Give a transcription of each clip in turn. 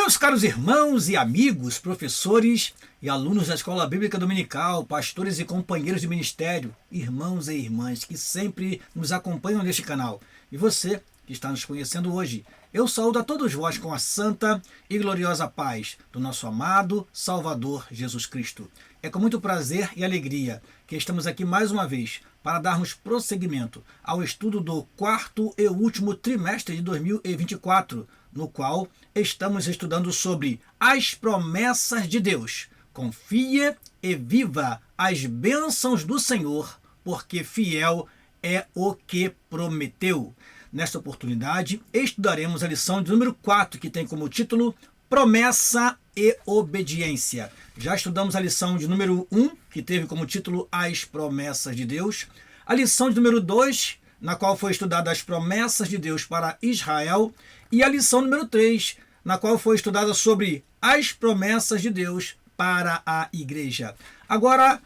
Meus caros irmãos e amigos, professores e alunos da Escola Bíblica Dominical, pastores e companheiros de ministério, irmãos e irmãs que sempre nos acompanham neste canal, e você que está nos conhecendo hoje, eu saúdo a todos vós com a santa e gloriosa paz do nosso amado Salvador Jesus Cristo. É com muito prazer e alegria que estamos aqui mais uma vez para darmos prosseguimento ao estudo do quarto e último trimestre de 2024, no qual estamos estudando sobre as promessas de Deus. Confie e viva as bênçãos do Senhor, porque fiel é o que prometeu. Nesta oportunidade, estudaremos a lição de número 4, que tem como título Promessa e Obediência. Já estudamos a lição de número 1, que teve como título As Promessas de Deus. A lição de número 2, na qual foi estudada as promessas de Deus para Israel. E a lição número 3, na qual foi estudada sobre as promessas de Deus para a igreja. Agora,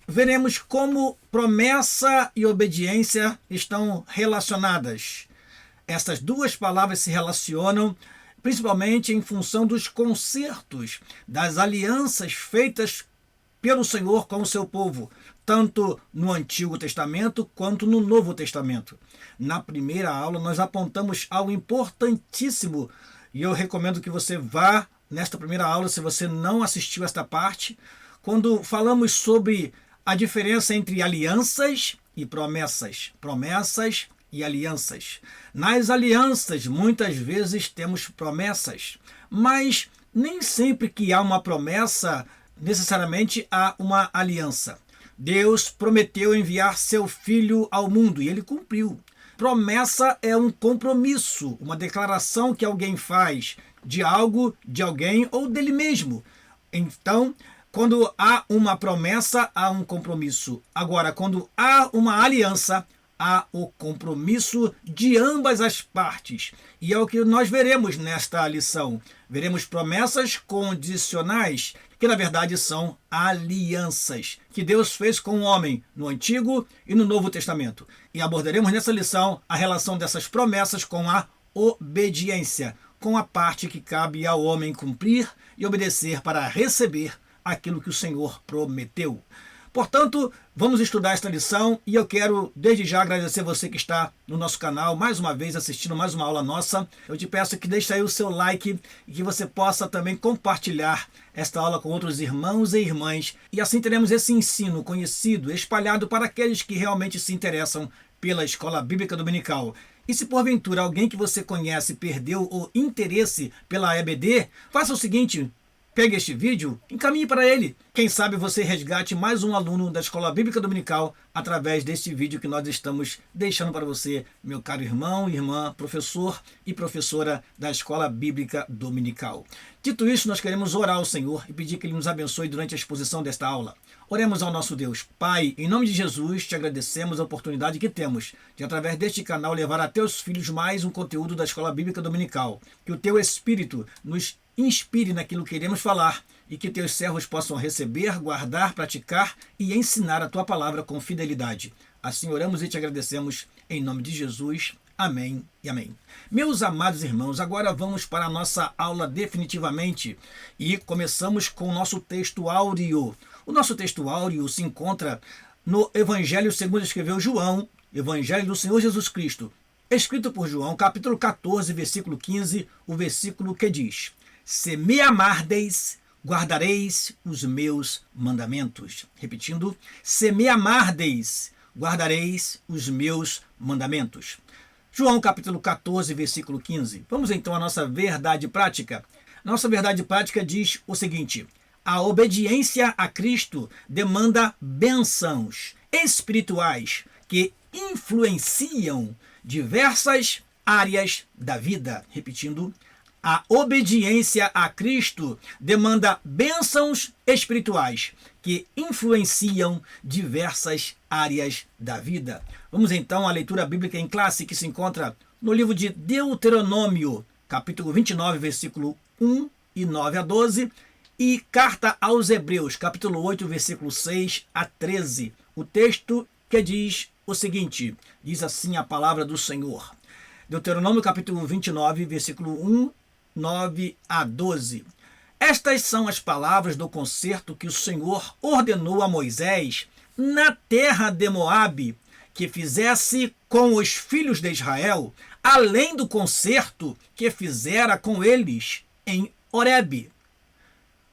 veremos como promessa e obediência estão relacionadas. Essas duas palavras se relacionam principalmente em função dos concertos, das alianças feitas pelo Senhor com o seu povo, tanto no Antigo Testamento quanto no Novo Testamento. Na primeira aula, nós apontamos algo importantíssimo, e eu recomendo que você vá nesta primeira aula, se você não assistiu esta parte, quando falamos sobre a diferença entre alianças e promessas. Promessas e alianças. Nas alianças, muitas vezes temos promessas, mas nem sempre que há uma promessa, necessariamente há uma aliança. Deus prometeu enviar seu Filho ao mundo e ele cumpriu. Promessa é um compromisso, uma declaração que alguém faz de algo, de alguém ou dele mesmo. Então, quando há uma promessa, há um compromisso. Agora, quando há uma aliança, há o compromisso de ambas as partes. E é o que nós veremos nesta lição. Veremos promessas condicionais, que na verdade são alianças, que Deus fez com o homem no Antigo e no Novo Testamento. E abordaremos nessa lição a relação dessas promessas com a obediência, com a parte que cabe ao homem cumprir e obedecer para receber aquilo que o Senhor prometeu. Portanto, vamos estudar esta lição e eu quero desde já agradecer você que está no nosso canal, mais uma vez assistindo mais uma aula nossa. Eu te peço que deixe aí o seu like e que você possa também compartilhar esta aula com outros irmãos e irmãs. E assim teremos esse ensino conhecido, espalhado para aqueles que realmente se interessam pela Escola Bíblica Dominical. E se porventura alguém que você conhece perdeu o interesse pela EBD, faça o seguinte: pegue este vídeo, encaminhe para ele. Quem sabe você resgate mais um aluno da Escola Bíblica Dominical através deste vídeo que nós estamos deixando para você, meu caro irmão, irmã, professor e professora da Escola Bíblica Dominical. Dito isso, nós queremos orar ao Senhor e pedir que Ele nos abençoe durante a exposição desta aula. Oremos ao nosso Deus. Pai, em nome de Jesus, te agradecemos a oportunidade que temos de, através deste canal, levar a teus filhos mais um conteúdo da Escola Bíblica Dominical. Que o teu Espírito nos inspire naquilo que iremos falar e que teus servos possam receber, guardar, praticar e ensinar a tua palavra com fidelidade. Assim oramos e te agradecemos em nome de Jesus. Amém e amém. Meus amados irmãos, agora vamos para a nossa aula definitivamente e começamos com o nosso texto áureo. O nosso texto áureo se encontra no Evangelho segundo escreveu João, Evangelho do Senhor Jesus Cristo, escrito por João, capítulo 14, versículo 15, o versículo que diz: Se me amardeis, guardareis os meus mandamentos. Repetindo, se me amardeis, guardareis os meus mandamentos. João capítulo 14, versículo 15. Vamos então à nossa verdade prática. Nossa verdade prática diz o seguinte: a obediência a Cristo demanda bênçãos espirituais que influenciam diversas áreas da vida. Repetindo, a obediência a Cristo demanda bênçãos espirituais que influenciam diversas áreas da vida. Vamos então à leitura bíblica em classe que se encontra no livro de Deuteronômio, capítulo 29, versículo 1 e 9 a 12, e carta aos Hebreus, capítulo 8, versículo 6 a 13. O texto que diz o seguinte, diz assim a palavra do Senhor. Deuteronômio, capítulo 29, versículo 1, 9 a 12. Estas são as palavras do concerto que o Senhor ordenou a Moisés na terra de Moabe, que fizesse com os filhos de Israel, além do concerto que fizera com eles em Horebe.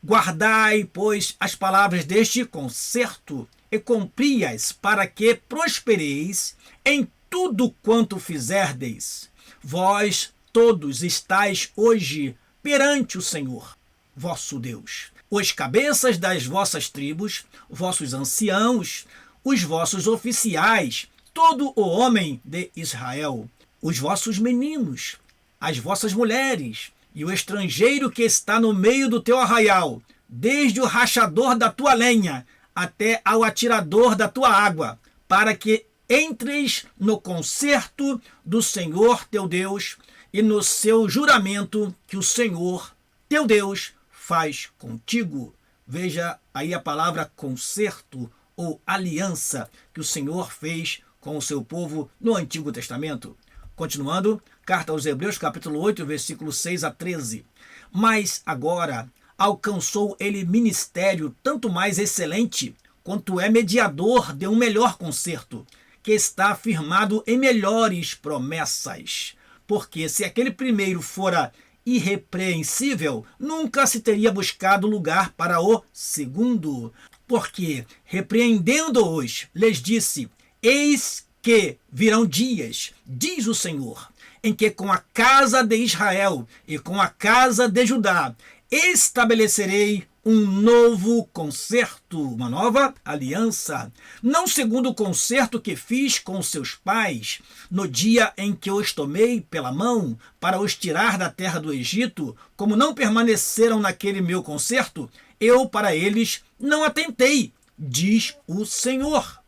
Guardai, pois, as palavras deste concerto e cumpri-as, para que prospereis em tudo quanto fizerdes. Vós todos estáis hoje perante o Senhor, vosso Deus, os cabeças das vossas tribos, vossos anciãos, os vossos oficiais, todo o homem de Israel, os vossos meninos, as vossas mulheres, e o estrangeiro que está no meio do teu arraial, desde o rachador da tua lenha até ao atirador da tua água, para que entres no concerto do Senhor teu Deus e no seu juramento que o Senhor teu Deus faz contigo. Veja aí a palavra concerto ou aliança que o Senhor fez com o seu povo no Antigo Testamento. Continuando, carta aos Hebreus, capítulo 8, versículo 6 a 13. Mas agora alcançou ele ministério tanto mais excelente, quanto é mediador de um melhor concerto, que está firmado em melhores promessas. Porque se aquele primeiro fora irrepreensível, nunca se teria buscado lugar para o segundo. Porque, repreendendo-os, lhes disse: eis que virão dias, diz o Senhor, em que com a casa de Israel e com a casa de Judá estabelecerei um novo concerto, uma nova aliança, não segundo o concerto que fiz com seus pais, no dia em que os tomei pela mão para os tirar da terra do Egito, como não permaneceram naquele meu concerto, eu para eles não atentei, diz o Senhor.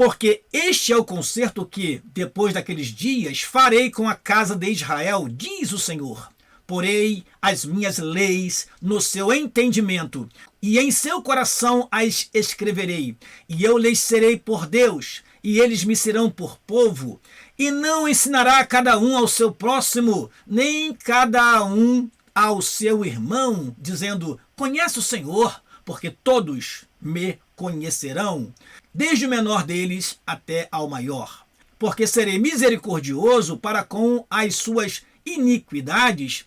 Porque este é o concerto que, depois daqueles dias, farei com a casa de Israel, diz o Senhor. Porei as minhas leis no seu entendimento, e em seu coração as escreverei. E eu lhes serei por Deus, e eles me serão por povo. E não ensinará cada um ao seu próximo, nem cada um ao seu irmão, dizendo: conhece o Senhor, porque todos me conhecerão, desde o menor deles até ao maior. Porque serei misericordioso para com as suas iniquidades,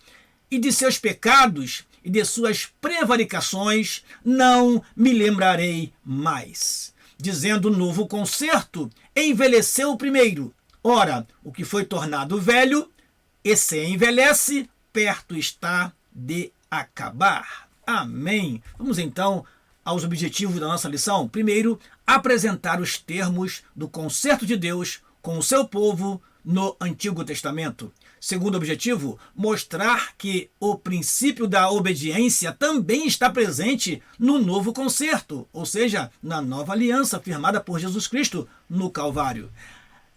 e de seus pecados e de suas prevaricações não me lembrarei mais. Dizendo novo concerto, envelheceu o primeiro. Ora, o que foi tornado velho, e se envelhece, perto está de acabar. Amém. Vamos então aos objetivos da nossa lição. Primeiro, apresentar os termos do concerto de Deus com o seu povo no Antigo Testamento. Segundo objetivo, mostrar que o princípio da obediência também está presente no novo concerto, ou seja, na nova aliança firmada por Jesus Cristo no Calvário.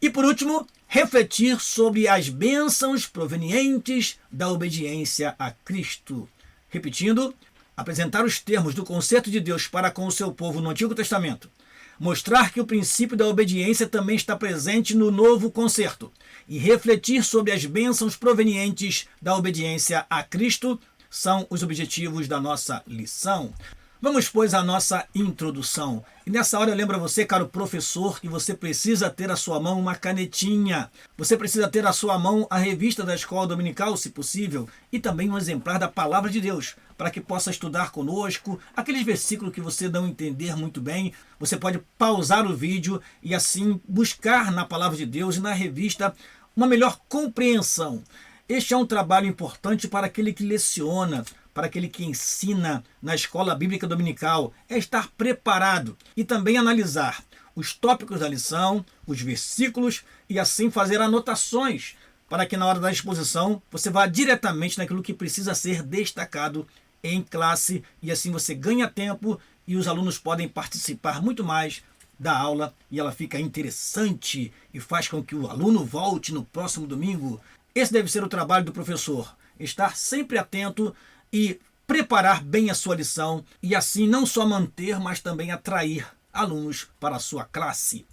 E por último, refletir sobre as bênçãos provenientes da obediência a Cristo. Repetindo, apresentar os termos do concerto de Deus para com o seu povo no Antigo Testamento. Mostrar que o princípio da obediência também está presente no novo concerto. E refletir sobre as bênçãos provenientes da obediência a Cristo são os objetivos da nossa lição. Vamos, pois, à nossa introdução. E nessa hora eu lembro a você, caro professor, que você precisa ter à sua mão uma canetinha. Você precisa ter à sua mão a revista da Escola Dominical, se possível, e também um exemplar da Palavra de Deus, para que possa estudar conosco aqueles versículos que você não entender muito bem. Você pode pausar o vídeo e assim buscar na Palavra de Deus e na revista uma melhor compreensão. Este é um trabalho importante para aquele que leciona, para aquele que ensina na Escola Bíblica Dominical, é estar preparado e também analisar os tópicos da lição, os versículos e assim fazer anotações para que na hora da exposição você vá diretamente naquilo que precisa ser destacado em classe e assim você ganha tempo e os alunos podem participar muito mais da aula e ela fica interessante e faz com que o aluno volte no próximo domingo. Esse deve ser o trabalho do professor, estar sempre atento e preparar bem a sua lição e assim não só manter, mas também atrair alunos para a sua classe.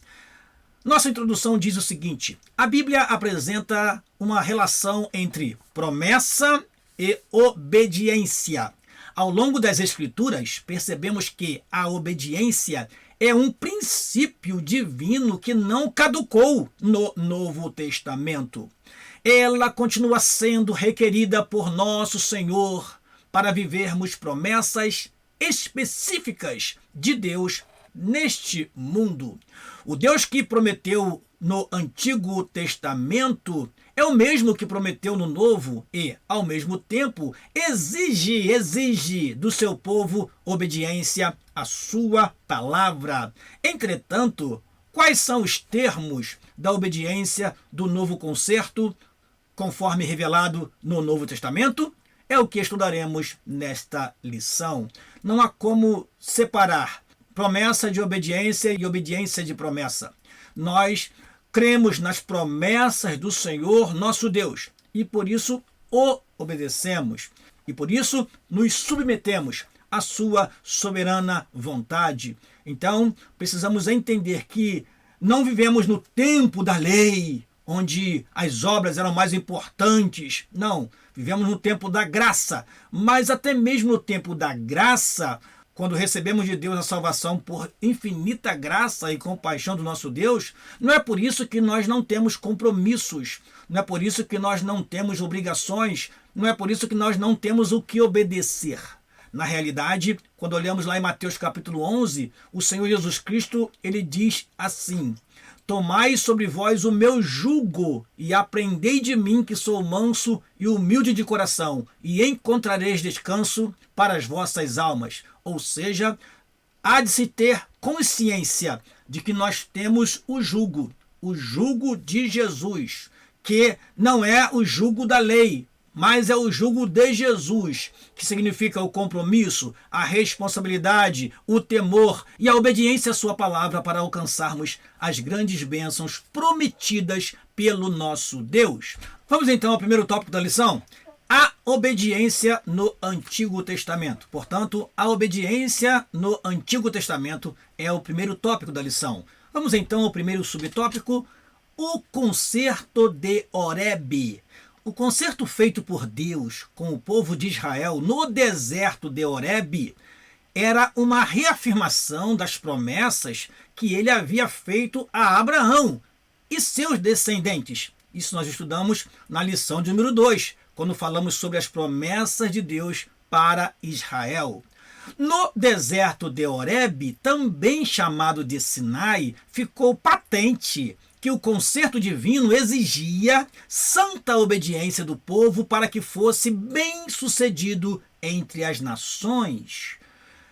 Nossa introdução diz o seguinte: a Bíblia apresenta uma relação entre promessa e obediência. Ao longo das Escrituras, percebemos que a obediência é um princípio divino que não caducou no Novo Testamento. Ela continua sendo requerida por nosso Senhor para vivermos promessas específicas de Deus neste mundo. O Deus que prometeu no Antigo Testamento é o mesmo que prometeu no Novo e, ao mesmo tempo, exige do seu povo obediência à sua palavra. Entretanto, quais são os termos da obediência do novo concerto, conforme revelado no Novo Testamento? É o que estudaremos nesta lição. Não há como separar promessa de obediência e obediência de promessa. Nós cremos nas promessas do Senhor nosso Deus e por isso o obedecemos e por isso nos submetemos à sua soberana vontade. Então, precisamos entender que não vivemos no tempo da lei, onde as obras eram mais importantes. Não, vivemos no tempo da graça, mas até mesmo no tempo da graça, quando recebemos de Deus a salvação por infinita graça e compaixão do nosso Deus, não é por isso que nós não temos compromissos, não é por isso que nós não temos obrigações, não é por isso que nós não temos o que obedecer. Na realidade, quando olhamos lá em Mateus capítulo 11, o Senhor Jesus Cristo, ele diz assim: tomai sobre vós o meu jugo e aprendei de mim, que sou manso e humilde de coração, e encontrareis descanso para as vossas almas. Ou seja, há de se ter consciência de que nós temos o jugo de Jesus, que não é o jugo da lei, mas é o jugo de Jesus, que significa o compromisso, a responsabilidade, o temor e a obediência à sua palavra para alcançarmos as grandes bênçãos prometidas pelo nosso Deus. Vamos então ao primeiro tópico da lição: a obediência no Antigo Testamento. Portanto, a obediência no Antigo Testamento é o primeiro tópico da lição. Vamos então ao primeiro subtópico: o concerto de Horebe. O concerto feito por Deus com o povo de Israel no deserto de Horebe era uma reafirmação das promessas que ele havia feito a Abraão e seus descendentes. Isso nós estudamos na lição de número 2, quando falamos sobre as promessas de Deus para Israel. No deserto de Horebe, também chamado de Sinai, ficou patente que o concerto divino exigia santa obediência do povo para que fosse bem-sucedido entre as nações.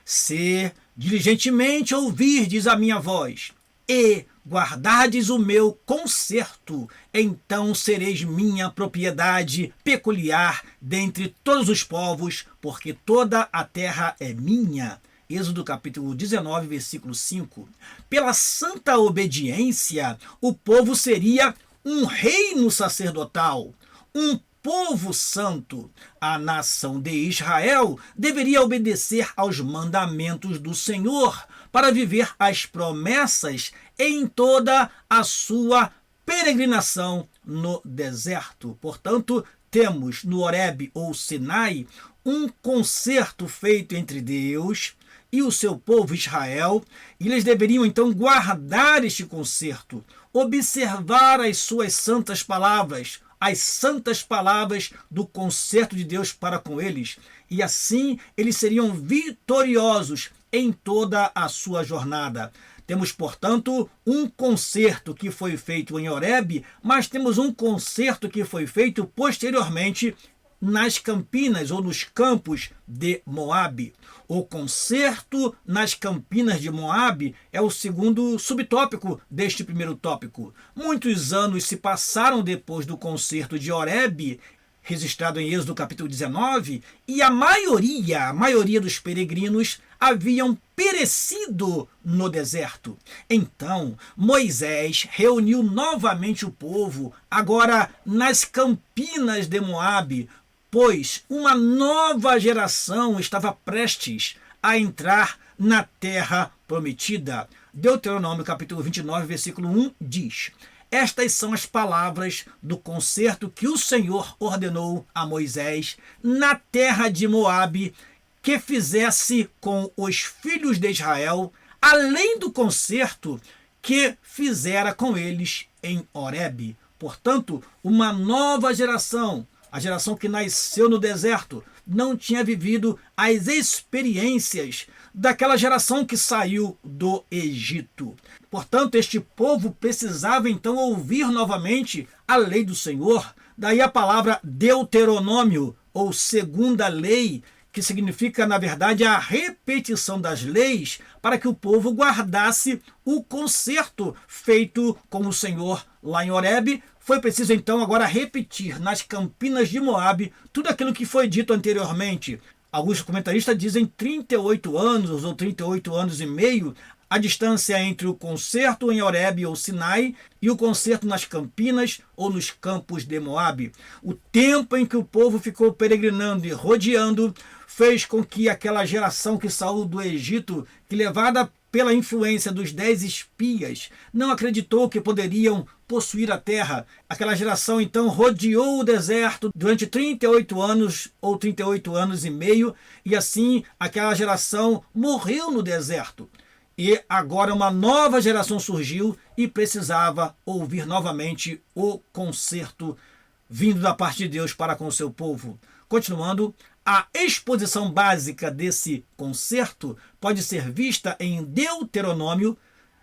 Se diligentemente ouvirdes a minha voz e guardardes o meu concerto, então sereis minha propriedade peculiar dentre todos os povos, porque toda a terra é minha. Êxodo capítulo 19, versículo 5. Pela santa obediência, o povo seria um reino sacerdotal, um povo santo. A nação de Israel deveria obedecer aos mandamentos do Senhor para viver as promessas em toda a sua peregrinação no deserto. Portanto, temos no Horebe ou Sinai um concerto feito entre Deus e o seu povo Israel, e eles deveriam então guardar este concerto, observar as suas santas palavras, as santas palavras do concerto de Deus para com eles, e assim eles seriam vitoriosos em toda a sua jornada. Temos, portanto, um concerto que foi feito em Horebe, mas temos um concerto que foi feito posteriormente nas campinas ou nos campos de Moabe. O concerto nas campinas de Moabe é o segundo subtópico deste primeiro tópico. Muitos anos se passaram depois do concerto de Horebe, registrado em Êxodo capítulo 19, e a maioria dos peregrinos haviam perecido no deserto. Então, Moisés reuniu novamente o povo, agora nas campinas de Moabe, pois uma nova geração estava prestes a entrar na terra prometida. Deuteronômio capítulo 29, versículo 1 diz: estas são as palavras do concerto que o Senhor ordenou a Moisés na terra de Moabe, que fizesse com os filhos de Israel, além do concerto que fizera com eles em Horebe. Portanto, uma nova geração, a geração que nasceu no deserto, não tinha vivido as experiências daquela geração que saiu do Egito. Portanto, este povo precisava então ouvir novamente a lei do Senhor. Daí a palavra Deuteronômio, ou segunda lei, que significa, na verdade, a repetição das leis para que o povo guardasse o concerto feito com o Senhor lá em Horebe. Foi preciso, então, agora repetir nas campinas de Moabe tudo aquilo que foi dito anteriormente. Alguns comentaristas dizem 38 anos ou 38 anos e meio, a distância entre o concerto em Horebe ou Sinai e o concerto nas campinas ou nos campos de Moabe. O tempo em que o povo ficou peregrinando e rodeando fez com que aquela geração que saiu do Egito, que levada pela influência dos 10 espias, não acreditou que poderiam possuir a terra. Aquela geração então rodeou o deserto durante 38 anos ou 38 anos e meio, e assim aquela geração morreu no deserto. E agora uma nova geração surgiu e precisava ouvir novamente o concerto vindo da parte de Deus para com o seu povo. Continuando, a exposição básica desse concerto pode ser vista em Deuteronômio,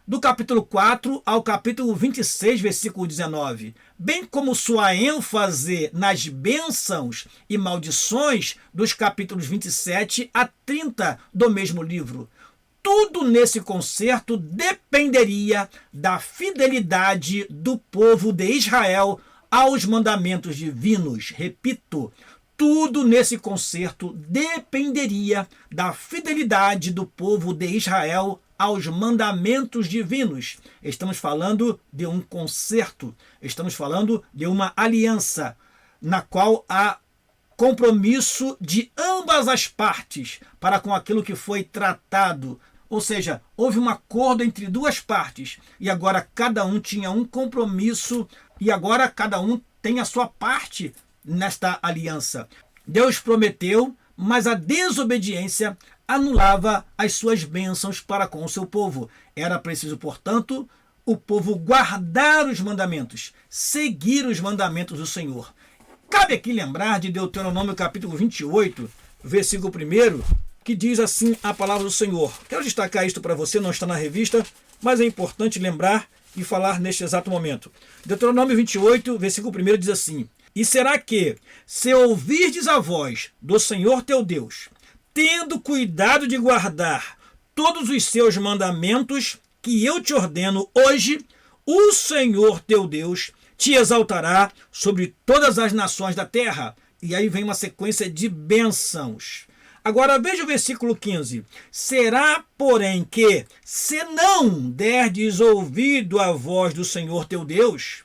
do capítulo 4 ao capítulo 26, versículo 19, bem como sua ênfase nas bênçãos e maldições dos capítulos 27 a 30 do mesmo livro. Tudo nesse concerto dependeria da fidelidade do povo de Israel aos mandamentos divinos. Repito, tudo nesse concerto dependeria da fidelidade do povo de Israel aos mandamentos divinos. Estamos falando de um concerto, estamos falando de uma aliança, na qual há compromisso de ambas as partes para com aquilo que foi tratado. Ou seja, houve um acordo entre duas partes e agora cada um tinha um compromisso e agora cada um tem a sua parte nesta aliança. Deus prometeu, mas a desobediência anulava as suas bênçãos para com o seu povo. Era preciso, portanto, o povo guardar os mandamentos, seguir os mandamentos do Senhor. Cabe aqui lembrar de Deuteronômio capítulo 28, versículo 1, que diz assim a palavra do Senhor. Quero destacar isto para você, não está na revista, mas é importante lembrar e falar neste exato momento. Deuteronômio 28, versículo 1 diz assim: e será que, se ouvirdes a voz do Senhor teu Deus, tendo cuidado de guardar todos os seus mandamentos que eu te ordeno hoje, o Senhor teu Deus te exaltará sobre todas as nações da terra. E aí vem uma sequência de bênçãos. Agora veja o versículo 15. Será, porém, que, se não derdes ouvido à voz do Senhor teu Deus,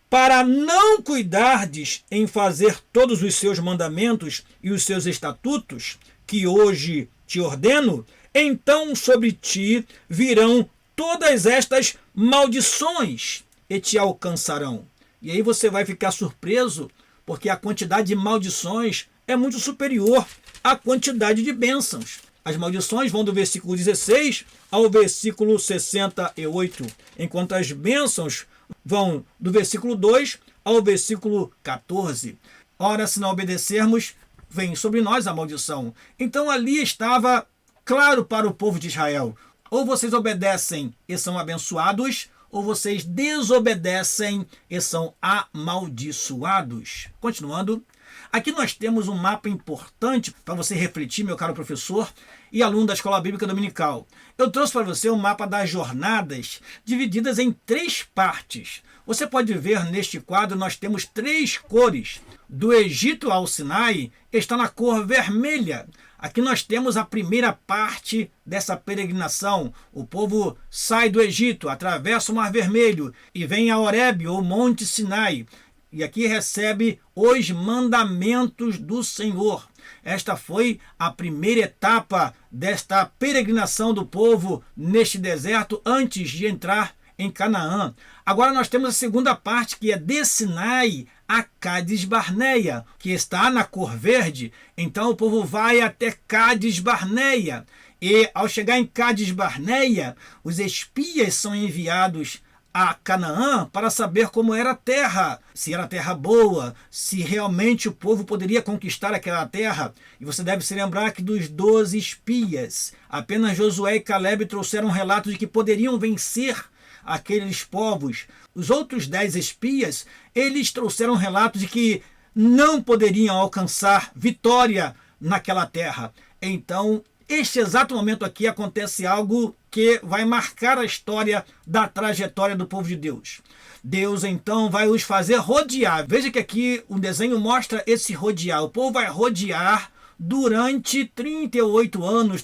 para não cuidardes em fazer todos os seus mandamentos e os seus estatutos, que hoje te ordeno, então sobre ti virão todas estas maldições e te alcançarão. E aí você vai ficar surpreso, porque a quantidade de maldições é muito superior à quantidade de bênçãos. As maldições vão do versículo 16 ao versículo 68, enquanto as bênçãos vão do versículo 2 ao versículo 14. Ora, se não obedecermos, vem sobre nós a maldição. Então ali estava claro para o povo de Israel: ou vocês obedecem e são abençoados, ou vocês desobedecem e são amaldiçoados. Continuando, aqui nós temos um mapa importante para você refletir, meu caro professor e aluno da Escola Bíblica Dominical. Eu trouxe para você um mapa das jornadas, divididas em 3 partes. Você pode ver neste quadro, nós temos 3 cores. Do Egito ao Sinai está na cor vermelha. Aqui nós temos a primeira parte dessa peregrinação. O povo sai do Egito, atravessa o Mar Vermelho e vem a Horebe, ou Monte Sinai. E aqui recebe os mandamentos do Senhor. Esta foi a primeira etapa desta peregrinação do povo neste deserto antes de entrar em Canaã. Agora nós temos a segunda parte, que é de Sinai a Cádiz Barneia, que está na cor verde. Então o povo vai até Cádiz Barneia. E ao chegar em Cádiz Barneia, os espias são enviados a Canaã para saber como era a terra, se era terra boa, se realmente o povo poderia conquistar aquela terra. E você deve se lembrar que dos 12 espias, apenas Josué e Caleb trouxeram relatos de que poderiam vencer aqueles povos. Os outros 10 espias, eles trouxeram relatos de que não poderiam alcançar vitória naquela terra. Então, este exato momento aqui acontece algo que vai marcar a história da trajetória do povo de Deus. Deus então vai os fazer rodear. Veja que aqui o desenho mostra esse rodear. O povo vai rodear durante 38 anos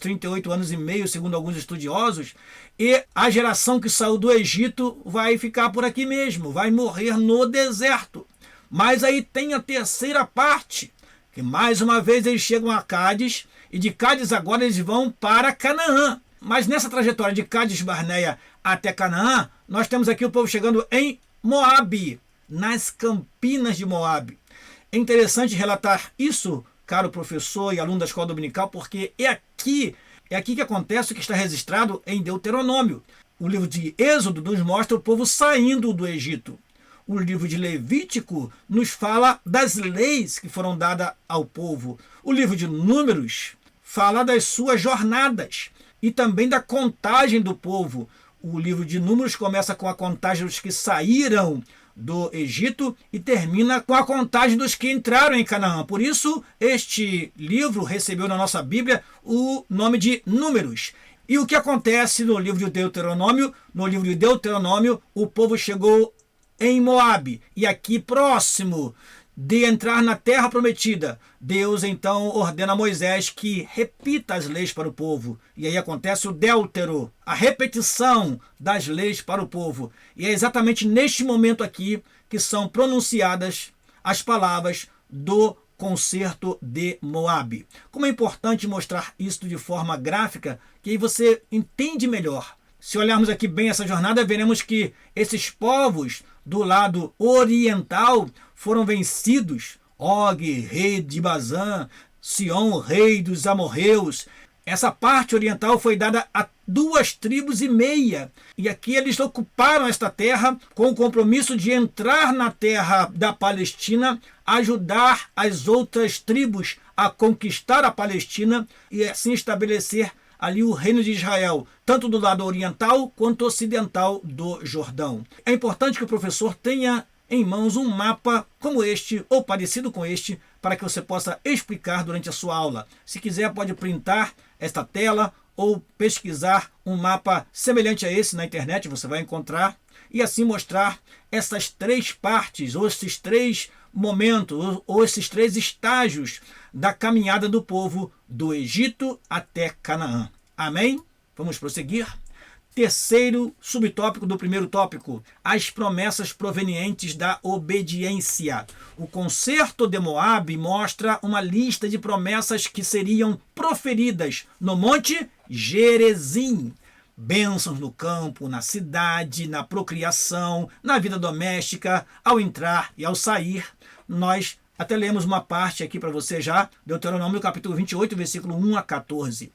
e meio, segundo alguns estudiosos, e a geração que saiu do Egito vai ficar por aqui mesmo, vai morrer no deserto. Mas aí tem a terceira parte, que mais uma vez eles chegam a Cádiz, e de Cádiz agora eles vão para Canaã. Mas nessa trajetória de Cádiz Barneia até Canaã, nós temos aqui o povo chegando em Moabe, nas campinas de Moabe. É interessante relatar isso, caro professor e aluno da escola dominical, porque é aqui que acontece o que está registrado em Deuteronômio. O livro de Êxodo nos mostra o povo saindo do Egito. O livro de Levítico nos fala das leis que foram dadas ao povo. O livro de Números fala das suas jornadas e também da contagem do povo. O livro de Números começa com a contagem dos que saíram do Egito e termina com a contagem dos que entraram em Canaã. Por isso, este livro recebeu na nossa Bíblia o nome de Números. E o que acontece no livro de Deuteronômio? No livro de Deuteronômio, o povo chegou em Moabe, e aqui próximo de entrar na terra prometida, Deus então ordena a Moisés que repita as leis para o povo. E aí acontece o Deutero, a repetição das leis para o povo. E é exatamente neste momento aqui que são pronunciadas as palavras do concerto de Moabe. Como é importante mostrar isso de forma gráfica, que aí você entende melhor. Se olharmos aqui bem essa jornada, veremos que esses povos do lado oriental foram vencidos. Og, rei de Bazã, Sion, rei dos amorreus. Essa parte oriental foi dada a 2,5 tribos. E aqui eles ocuparam esta terra com o compromisso de entrar na terra da Palestina, ajudar as outras tribos a conquistar a Palestina e assim estabelecer ali o reino de Israel, tanto do lado oriental quanto ocidental do Jordão. É importante que o professor tenha em mãos um mapa como este ou parecido com este, para que você possa explicar durante a sua aula. Se quiser, pode printar esta tela ou pesquisar um mapa semelhante a esse na internet, você vai encontrar, e assim mostrar essas 3 partes, ou esses 3 momentos, ou esses 3 estágios da caminhada do povo do Egito até Canaã. Amém? Vamos prosseguir. Terceiro subtópico do primeiro tópico, as promessas provenientes da obediência. O concerto de Moabe mostra uma lista de promessas que seriam proferidas no Monte Gerizim. Bênçãos no campo, na cidade, na procriação, na vida doméstica, ao entrar e ao sair. Nós até lemos uma parte aqui para você já, Deuteronômio capítulo 28, versículo 1 a 14.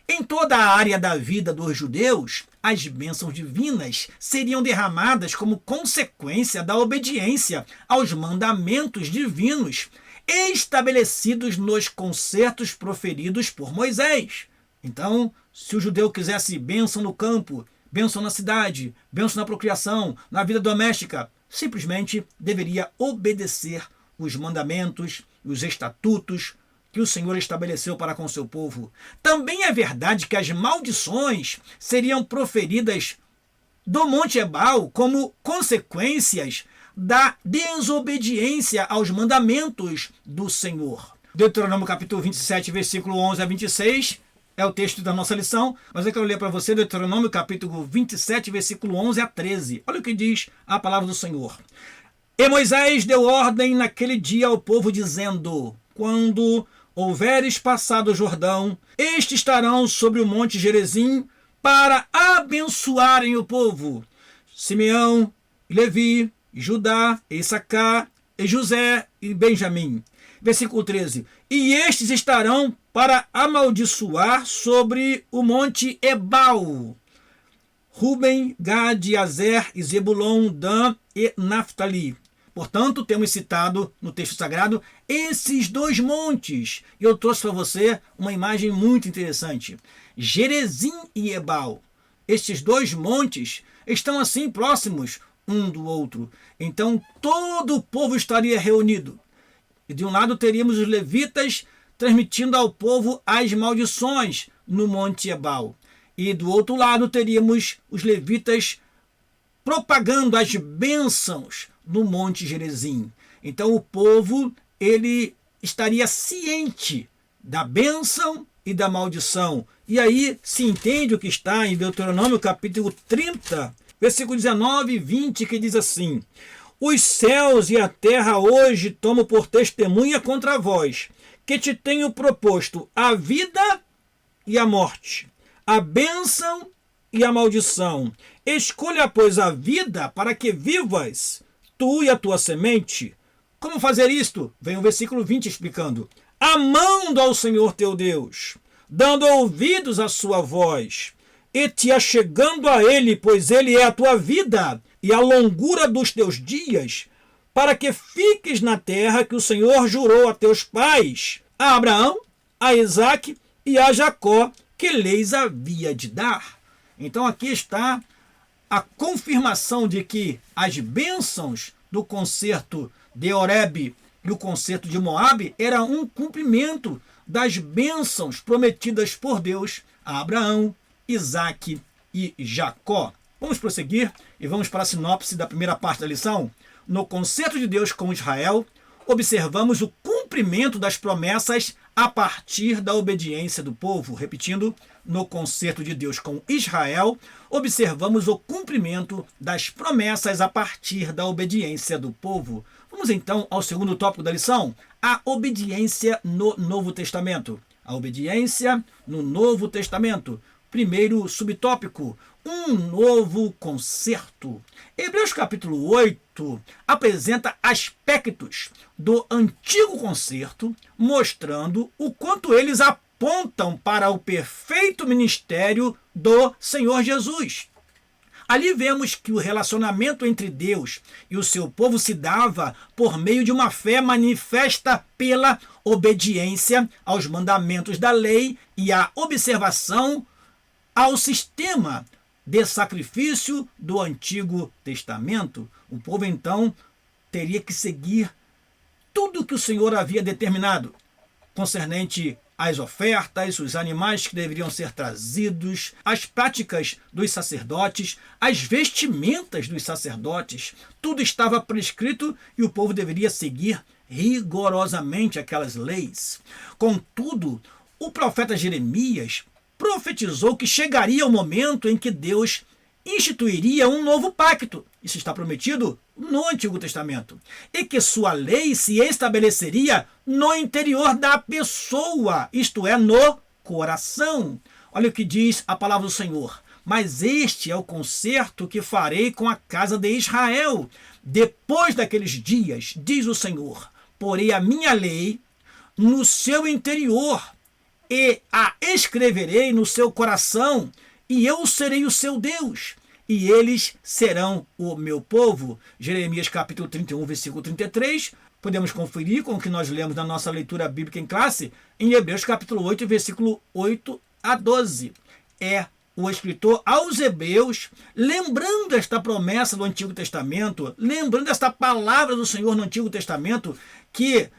Em toda a área da vida dos judeus, as bênçãos divinas seriam derramadas como consequência da obediência aos mandamentos divinos estabelecidos nos concertos proferidos por Moisés. Então, se o judeu quisesse bênção no campo, bênção na cidade, bênção na procriação, na vida doméstica, simplesmente deveria obedecer os mandamentos, os estatutos que o Senhor estabeleceu para com seu povo. Também é verdade que as maldições seriam proferidas do Monte Ebal como consequências da desobediência aos mandamentos do Senhor. Deuteronômio capítulo 27, versículo 11 a 26, é o texto da nossa lição, mas eu quero ler para você Deuteronômio capítulo 27, versículo 11 a 13. Olha o que diz a palavra do Senhor. E Moisés deu ordem naquele dia ao povo, dizendo: quando houveres passado o Jordão, estes estarão sobre o monte Gerizim para abençoarem o povo. Simeão, Levi, Judá, Issacar, e José e Benjamim. Versículo 13. E estes estarão para amaldiçoar sobre o monte Ebal. Ruben, Gad, Azer, Zebulon, Dan e Naftali. Portanto, temos citado no texto sagrado esses dois montes. E eu trouxe para você uma imagem muito interessante. Gerizim e Ebal. Estes dois montes estão assim próximos um do outro. Então, todo o povo estaria reunido. E de um lado teríamos os levitas transmitindo ao povo as maldições no monte Ebal. E do outro lado teríamos os levitas propagando as bênçãos no monte Gerizim. Então o povo ele estaria ciente da bênção e da maldição. E aí se entende o que está em Deuteronômio capítulo 30, versículo 19 e 20, que diz assim: os céus e a terra hoje tomam por testemunha contra vós, que te tenho proposto a vida e a morte, a bênção e a maldição. Escolha, pois, a vida para que vivas, tu e a tua semente. Como fazer isto? Vem o versículo 20 explicando. Amando ao Senhor teu Deus, dando ouvidos à sua voz, e te achegando a Ele, pois Ele é a tua vida e a longura dos teus dias, para que fiques na terra que o Senhor jurou a teus pais, a Abraão, a Isaque e a Jacó, que lhes havia de dar. Então aqui está a confirmação de que as bênçãos do concerto de Horebe e o concerto de Moabe era um cumprimento das bênçãos prometidas por Deus a Abraão, Isaque e Jacó. Vamos prosseguir e vamos para a sinopse da primeira parte da lição. No concerto de Deus com Israel, observamos o cumprimento das promessas a partir da obediência do povo. Repetindo, no concerto de Deus com Israel, observamos o cumprimento das promessas a partir da obediência do povo. Vamos então ao segundo tópico da lição, a obediência no Novo Testamento. A obediência no Novo Testamento. Primeiro subtópico, um novo concerto. Hebreus capítulo 8 apresenta aspectos do antigo concerto, mostrando o quanto eles apontam para o perfeito ministério do Senhor Jesus. Ali vemos que o relacionamento entre Deus e o seu povo se dava por meio de uma fé manifesta pela obediência aos mandamentos da lei e a observação ao sistema de sacrifício do Antigo Testamento. O povo, então, teria que seguir tudo que o Senhor havia determinado, concernente às ofertas, os animais que deveriam ser trazidos, as práticas dos sacerdotes, as vestimentas dos sacerdotes. Tudo estava prescrito e o povo deveria seguir rigorosamente aquelas leis. Contudo, o profeta Jeremias profetizou que chegaria o momento em que Deus instituiria um novo pacto. Isso está prometido no Antigo Testamento. E que sua lei se estabeleceria no interior da pessoa, isto é, no coração. Olha o que diz a palavra do Senhor. Mas este é o concerto que farei com a casa de Israel. Depois daqueles dias, diz o Senhor, porei a minha lei no seu interior e a escreverei no seu coração, e eu serei o seu Deus, e eles serão o meu povo. Jeremias capítulo 31, versículo 33. Podemos conferir com o que nós lemos na nossa leitura bíblica em classe, em Hebreus capítulo 8, versículo 8 a 12. É o escritor aos Hebreus, lembrando esta promessa do Antigo Testamento, lembrando esta palavra do Senhor no Antigo Testamento, que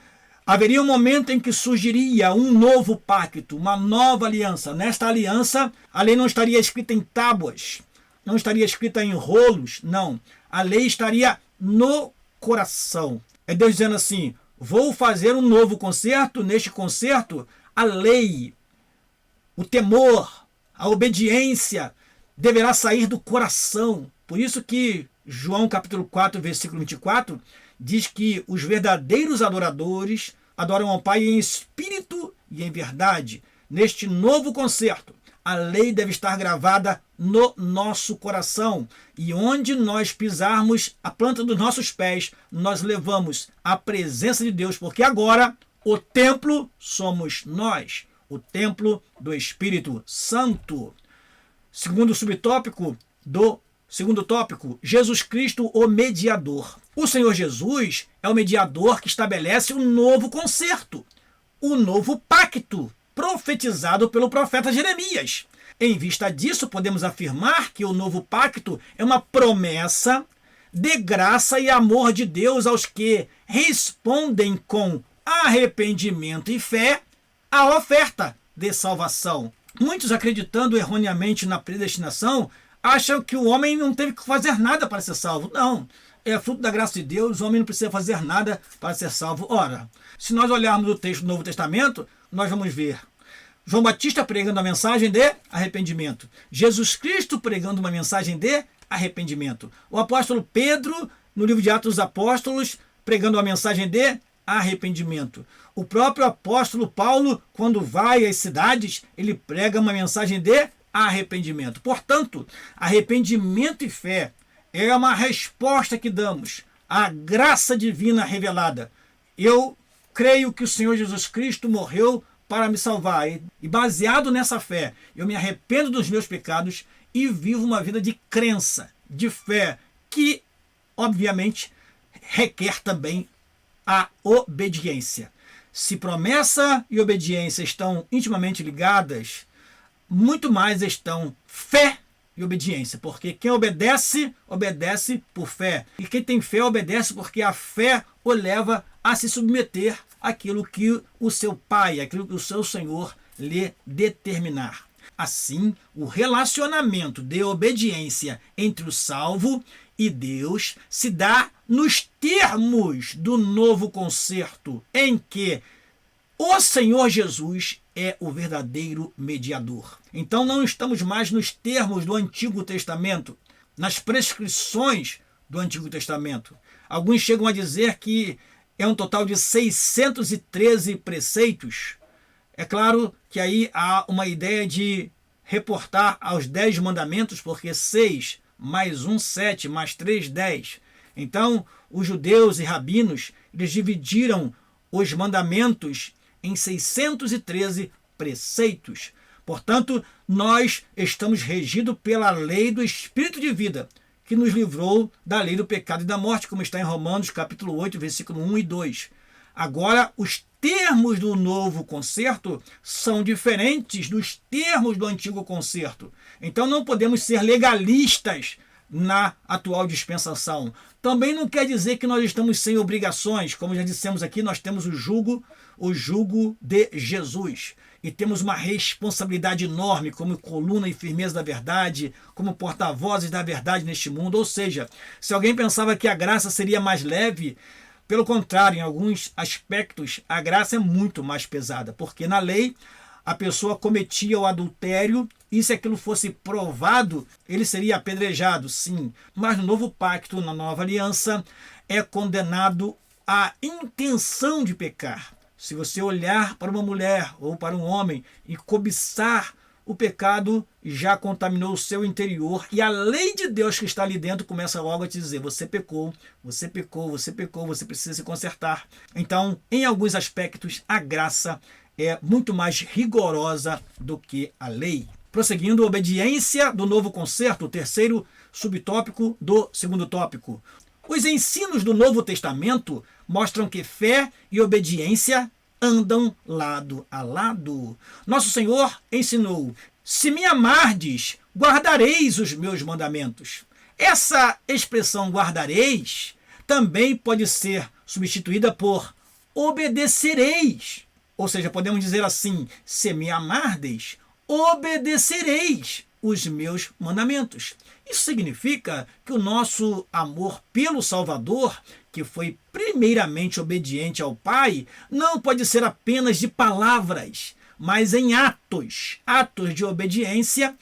haveria um momento em que surgiria um novo pacto, uma nova aliança. Nesta aliança, a lei não estaria escrita em tábuas, não estaria escrita em rolos, não. A lei estaria no coração. É Deus dizendo assim, vou fazer um novo concerto, neste concerto, a lei, o temor, a obediência deverá sair do coração. Por isso que João capítulo 4, versículo 24, diz que os verdadeiros adoradores adoram ao Pai em espírito e em verdade. Neste novo concerto, a lei deve estar gravada no nosso coração, e onde nós pisarmos a planta dos nossos pés, nós levamos a presença de Deus, porque agora o templo somos nós, o templo do Espírito Santo. Segundo subtópico do segundo tópico, Jesus Cristo, o mediador. O Senhor Jesus é o mediador que estabelece um novo concerto, o novo pacto, profetizado pelo profeta Jeremias. Em vista disso, podemos afirmar que o novo pacto é uma promessa de graça e amor de Deus aos que respondem com arrependimento e fé à oferta de salvação. Muitos, acreditando erroneamente na predestinação, acham que o homem não teve que fazer nada para ser salvo. Não, é fruto da graça de Deus, o homem não precisa fazer nada para ser salvo. Ora, se nós olharmos o texto do Novo Testamento, nós vamos ver João Batista pregando a mensagem de arrependimento, Jesus Cristo pregando uma mensagem de arrependimento, o apóstolo Pedro, no livro de Atos dos Apóstolos, pregando uma mensagem de arrependimento. O próprio apóstolo Paulo, quando vai às cidades, ele prega uma mensagem de arrependimento. Portanto, arrependimento e fé é uma resposta que damos à graça divina revelada. Eu creio que o Senhor Jesus Cristo morreu para me salvar, e baseado nessa fé, eu me arrependo dos meus pecados e vivo uma vida de crença, de fé, que obviamente requer também a obediência. Se promessa e obediência estão intimamente ligadas, muito mais estão fé e obediência, porque quem obedece, obedece por fé, e quem tem fé, obedece porque a fé o leva a se submeter àquilo que o seu Pai, aquilo que o seu Senhor lhe determinar. Assim, o relacionamento de obediência entre o salvo e Deus se dá nos termos do novo concerto, em que o Senhor Jesus é o verdadeiro mediador. Então não estamos mais nos termos do Antigo Testamento, nas prescrições do Antigo Testamento. Alguns chegam a dizer que é um total de 613 preceitos. É claro que aí há uma ideia de reportar aos 10 mandamentos, porque 6 mais 1, 7, mais 3, 10. Então, os judeus e rabinos, eles dividiram os mandamentos em 613 preceitos. Portanto, nós estamos regidos pela lei do Espírito de vida, que nos livrou da lei do pecado e da morte, como está em Romanos capítulo 8, versículo 1 e 2. Agora, os termos do novo concerto são diferentes dos termos do antigo concerto. Então não podemos ser legalistas na atual dispensação. Também não quer dizer que nós estamos sem obrigações. Como já dissemos aqui, nós temos o jugo de Jesus. E temos uma responsabilidade enorme como coluna e firmeza da verdade, como porta-vozes da verdade neste mundo. Ou seja, se alguém pensava que a graça seria mais leve, pelo contrário, em alguns aspectos, a graça é muito mais pesada, porque na lei a pessoa cometia o adultério e se aquilo fosse provado, ele seria apedrejado, sim. Mas no novo pacto, na nova aliança, é condenado a intenção de pecar. Se você olhar para uma mulher ou para um homem e cobiçar, o pecado já contaminou o seu interior e a lei de Deus que está ali dentro começa logo a te dizer: você pecou, você pecou, você pecou, você precisa se consertar. Então, em alguns aspectos, a graça é muito mais rigorosa do que a lei. Prosseguindo, obediência do novo concerto, o terceiro subtópico do segundo tópico. Os ensinos do Novo Testamento mostram que fé e obediência andam lado a lado. Nosso Senhor ensinou: se me amardes, guardareis os meus mandamentos. Essa expressão guardareis também pode ser substituída por obedecereis. Ou seja, podemos dizer assim: se me amardes, obedecereis os meus mandamentos. Isso significa que o nosso amor pelo Salvador, que foi primeiramente obediente ao Pai, não pode ser apenas de palavras, mas em atos de obediência.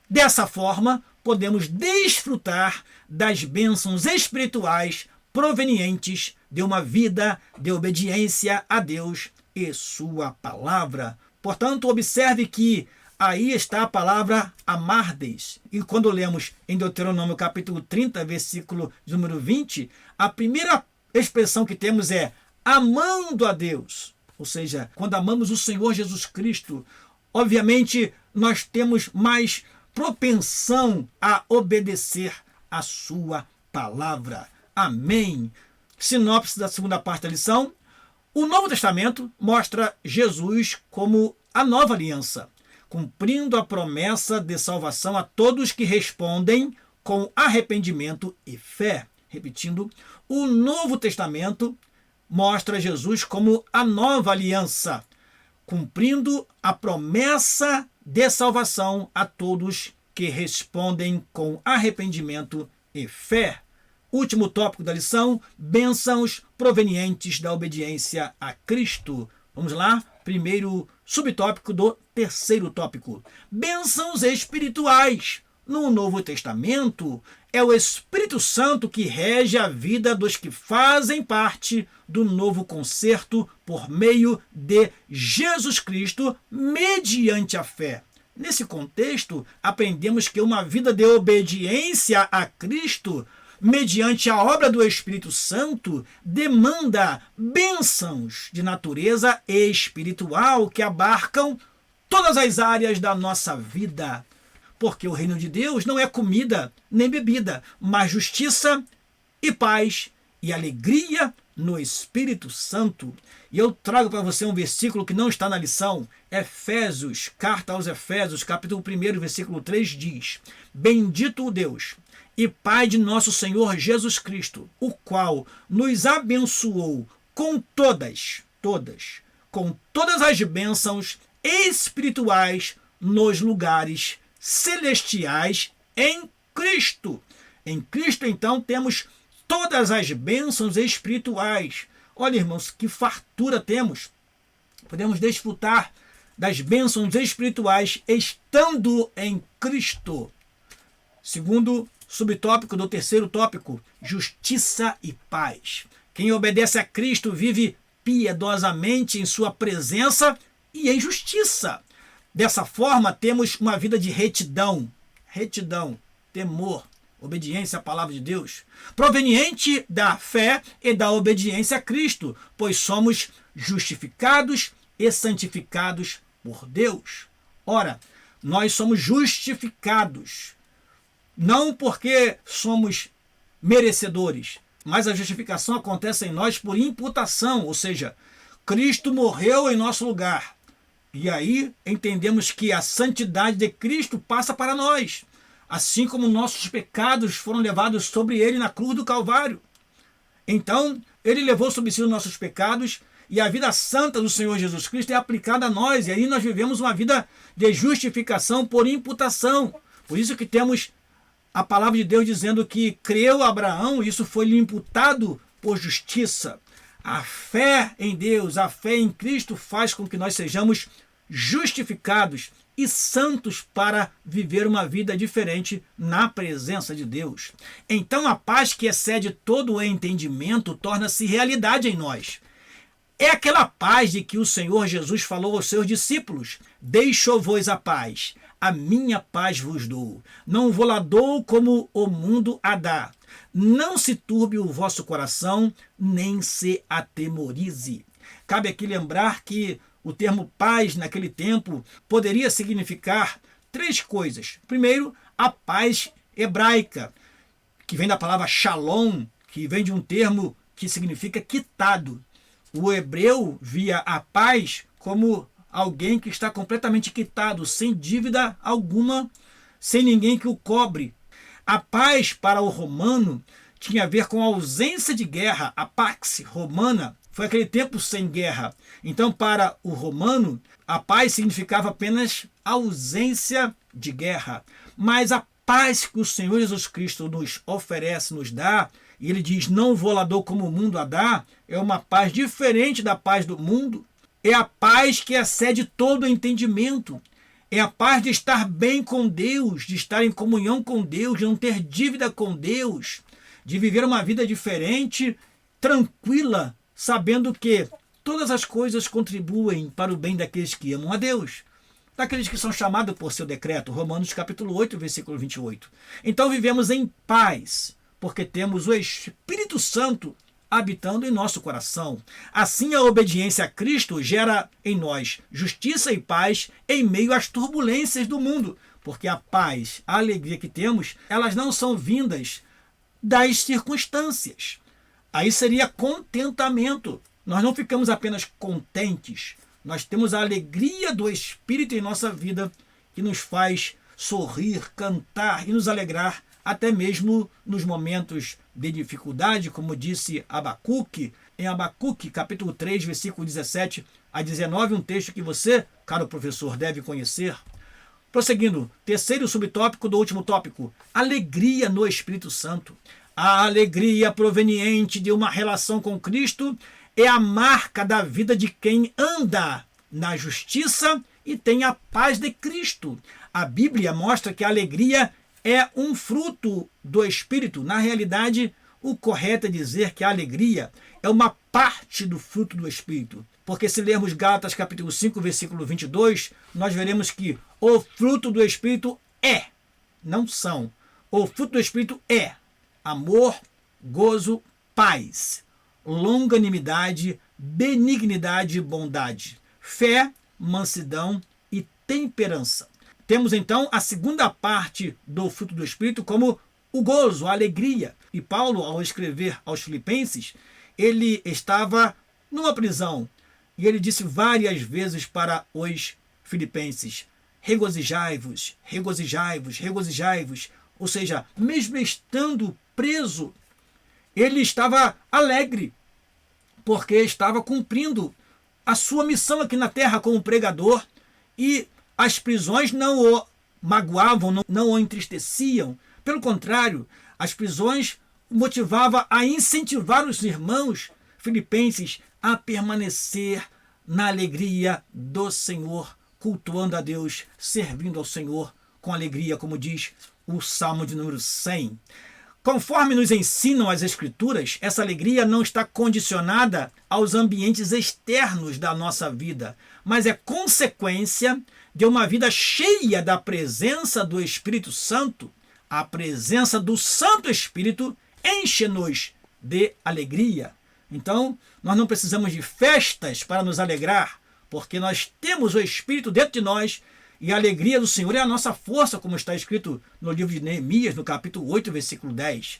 Dessa forma, podemos desfrutar das bênçãos espirituais provenientes de uma vida de obediência a Deus e sua palavra. Portanto, observe que aí está a palavra amardes. E quando lemos em Deuteronômio capítulo 30, versículo de número 20, a primeira expressão que temos é amando a Deus. Ou seja, quando amamos o Senhor Jesus Cristo, obviamente nós temos mais propensão a obedecer a sua palavra. Amém. Sinopse da segunda parte da lição. O Novo Testamento mostra Jesus como a nova aliança, cumprindo a promessa de salvação a todos que respondem com arrependimento e fé. Repetindo, o Novo Testamento mostra Jesus como a nova aliança, cumprindo a promessa de salvação a todos que respondem com arrependimento e fé. Último tópico da lição, bênçãos provenientes da obediência a Cristo. Vamos lá? Primeiro subtópico do terceiro tópico. Bênçãos espirituais. No Novo Testamento, é o Espírito Santo que rege a vida dos que fazem parte do novo concerto por meio de Jesus Cristo, mediante a fé. Nesse contexto, aprendemos que uma vida de obediência a Cristo, mediante a obra do Espírito Santo, demanda bênçãos de natureza espiritual que abarcam todas as áreas da nossa vida. Porque o reino de Deus não é comida nem bebida, mas justiça e paz e alegria no Espírito Santo. E eu trago para você um versículo que não está na lição. Efésios, carta aos Efésios, capítulo 1, versículo 3 diz: Bendito o Deus e Pai de nosso Senhor Jesus Cristo, o qual nos abençoou com todas as bênçãos espirituais nos lugares celestiais em Cristo. Em Cristo, então, temos todas as bênçãos espirituais. Olha, irmãos, que fartura temos. Podemos desfrutar das bênçãos espirituais estando em Cristo. Segundo subtópico do terceiro tópico, justiça e paz. Quem obedece a Cristo vive piedosamente em sua presença e em justiça. Dessa forma, temos uma vida de retidão, temor, obediência à palavra de Deus, proveniente da fé e da obediência a Cristo, pois somos justificados e santificados por Deus. Ora, nós somos justificados, não porque somos merecedores, mas a justificação acontece em nós por imputação, ou seja, Cristo morreu em nosso lugar. E aí entendemos que a santidade de Cristo passa para nós, assim como nossos pecados foram levados sobre ele na cruz do Calvário. Então, ele levou sobre si os nossos pecados e a vida santa do Senhor Jesus Cristo é aplicada a nós. E aí nós vivemos uma vida de justificação por imputação. Por isso que temos a palavra de Deus dizendo que creu Abraão e isso foi lhe imputado por justiça. A fé em Deus, a fé em Cristo faz com que nós sejamos justificados e santos para viver uma vida diferente na presença de Deus. Então a paz que excede todo o entendimento torna-se realidade em nós. É aquela paz de que o Senhor Jesus falou aos seus discípulos: deixo-vos a paz, a minha paz vos dou. Não vou lá dou como o mundo a dá. Não se turbe o vosso coração, nem se atemorize. Cabe aqui lembrar que o termo paz naquele tempo poderia significar três coisas. Primeiro, a paz hebraica, que vem da palavra shalom, que vem de um termo que significa quitado. O hebreu via a paz como alguém que está completamente quitado, sem dívida alguma, sem ninguém que o cobre. A paz para o romano tinha a ver com a ausência de guerra. A pax romana foi aquele tempo sem guerra. Então, para o romano, a paz significava apenas ausência de guerra. Mas a paz que o Senhor Jesus Cristo nos oferece, nos dá, e ele diz: não vou lá dou como o mundo a dá, é uma paz diferente da paz do mundo. É a paz que excede todo o entendimento. É a paz de estar bem com Deus, de estar em comunhão com Deus, de não ter dívida com Deus, de viver uma vida diferente, tranquila, sabendo que todas as coisas contribuem para o bem daqueles que amam a Deus, daqueles que são chamados por seu decreto. Romanos capítulo 8, versículo 28. Então vivemos em paz, porque temos o Espírito Santo habitando em nosso coração. Assim, a obediência a Cristo gera em nós justiça e paz em meio às turbulências do mundo, porque a paz, a alegria que temos, elas não são vindas das circunstâncias. Aí seria contentamento. Nós não ficamos apenas contentes, nós temos a alegria do Espírito em nossa vida, que nos faz sorrir, cantar e nos alegrar, até mesmo nos momentos de dificuldade, como disse Abacuque, em Abacuque, capítulo 3, versículo 17 a 19, um texto que você, caro professor, deve conhecer. Prosseguindo, terceiro subtópico do último tópico, alegria no Espírito Santo. A alegria proveniente de uma relação com Cristo é a marca da vida de quem anda na justiça e tem a paz de Cristo. A Bíblia mostra que a alegria é um fruto do Espírito. Na realidade, o correto é dizer que a alegria é uma parte do fruto do Espírito. Porque se lermos Gálatas capítulo 5, versículo 22, nós veremos que o fruto do Espírito é, não são. O fruto do Espírito é amor, gozo, paz, longanimidade, benignidade e bondade, fé, mansidão e temperança. Temos então a segunda parte do fruto do Espírito como o gozo, a alegria. E Paulo, ao escrever aos Filipenses, ele estava numa prisão e ele disse várias vezes para os filipenses: regozijai-vos, regozijai-vos, regozijai-vos. Ou seja, mesmo estando preso, ele estava alegre, porque estava cumprindo a sua missão aqui na terra como pregador, e as prisões não o magoavam, não o entristeciam. Pelo contrário, as prisões o motivavam a incentivar os irmãos filipenses a permanecer na alegria do Senhor, cultuando a Deus, servindo ao Senhor com alegria, como diz o Salmo de número 100. Conforme nos ensinam as Escrituras, essa alegria não está condicionada aos ambientes externos da nossa vida, mas é consequência de uma vida cheia da presença do Espírito Santo. A presença do Santo Espírito enche-nos de alegria. Então, nós não precisamos de festas para nos alegrar, porque nós temos o Espírito dentro de nós, e a alegria do Senhor é a nossa força, como está escrito no livro de Neemias, no capítulo 8, versículo 10.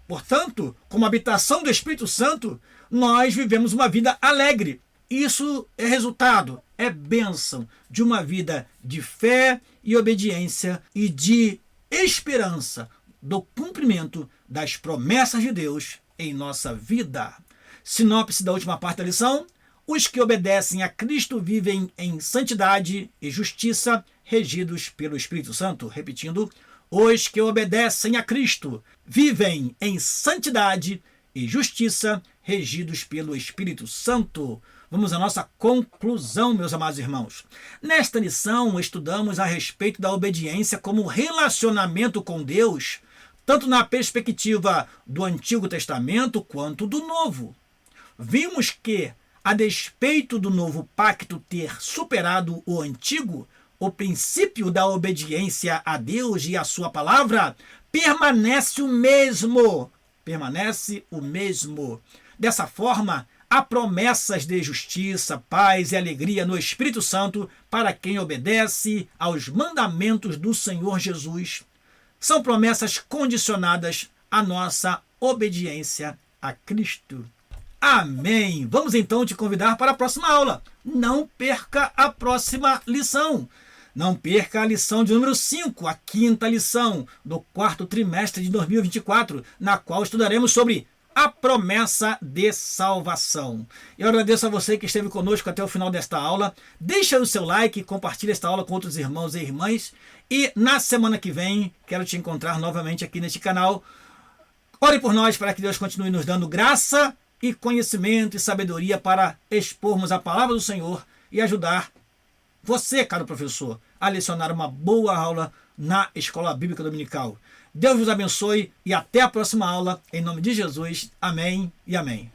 Portanto, como habitação do Espírito Santo, nós vivemos uma vida alegre. Isso é resultado, é bênção de uma vida de fé e obediência e de esperança do cumprimento das promessas de Deus em nossa vida. Sinopse da última parte da lição: os que obedecem a Cristo vivem em santidade e justiça, regidos pelo Espírito Santo. Repetindo, os que obedecem a Cristo vivem em santidade e justiça, regidos pelo Espírito Santo. Vamos à nossa conclusão, meus amados irmãos. Nesta lição, estudamos a respeito da obediência como relacionamento com Deus, tanto na perspectiva do Antigo Testamento quanto do Novo. Vimos que, a despeito do novo pacto ter superado o antigo, o princípio da obediência a Deus e a sua palavra permanece o mesmo. Permanece o mesmo. Dessa forma, há promessas de justiça, paz e alegria no Espírito Santo para quem obedece aos mandamentos do Senhor Jesus. São promessas condicionadas à nossa obediência a Cristo. Amém! Vamos então te convidar para a próxima aula. Não perca a próxima lição. Não perca a lição de número 5, a quinta lição do quarto trimestre de 2024, na qual estudaremos sobre a promessa de salvação. Eu agradeço a você que esteve conosco até o final desta aula. Deixa o seu like, compartilhe esta aula com outros irmãos e irmãs. E na semana que vem, quero te encontrar novamente aqui neste canal. Ore por nós para que Deus continue nos dando graça e conhecimento e sabedoria para expormos a palavra do Senhor e ajudar você, caro professor, a lecionar uma boa aula na Escola Bíblica Dominical. Deus vos abençoe e até a próxima aula. Em nome de Jesus. Amém e amém.